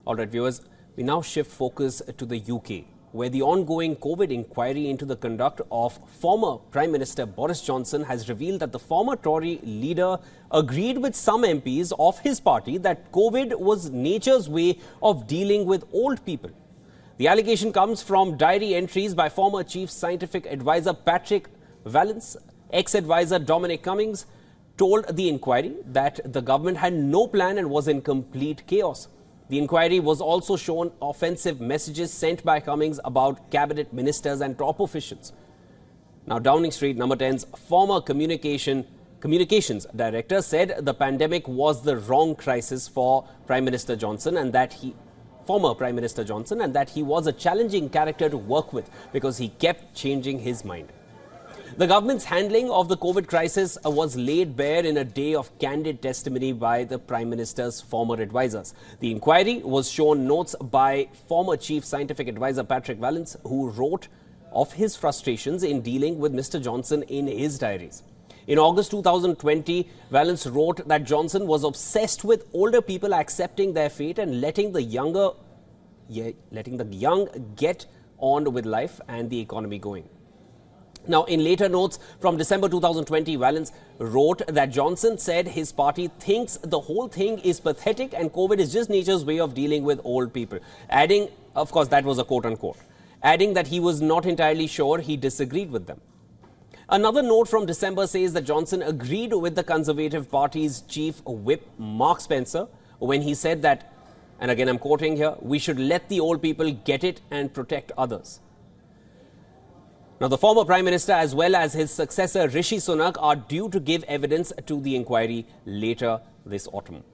All right, viewers, we now shift focus to the UK, where the ongoing COVID inquiry into the conduct of former Prime Minister Boris Johnson has revealed that the former Tory leader agreed with some MPs of his party that COVID was nature's way of dealing with old people. The allegation comes from diary entries by former Chief Scientific Advisor Patrick Vallance. Ex-advisor Dominic Cummings told the inquiry that the government had no plan and was in complete chaos. The inquiry was also shown offensive messages sent by Cummings about cabinet ministers and top officials. Now, Downing Street number 10's former communications director said the pandemic was the wrong crisis for Prime Minister Johnson and that he was a challenging character to work with because he kept changing his mind. The government's handling of the COVID crisis was laid bare in a day of candid testimony by the Prime Minister's former advisors. The inquiry was shown notes by former Chief Scientific Advisor Patrick Vallance, who wrote of his frustrations in dealing with Mr. Johnson in his diaries. In August 2020, Vallance wrote that Johnson was obsessed with older people accepting their fate and letting the young get on with life and the economy going. Now, in later notes from December 2020, Vallance wrote that Johnson said his party thinks the whole thing is pathetic and COVID is just nature's way of dealing with old people. Adding, of course, that was a quote unquote, adding that he was not entirely sure he disagreed with them. Another note from December says that Johnson agreed with the Conservative Party's chief whip, Mark Spencer, when he said that, and again I'm quoting here, we should let the old people get it and protect others. Now, the former Prime Minister as well as his successor Rishi Sunak are due to give evidence to the inquiry later this autumn.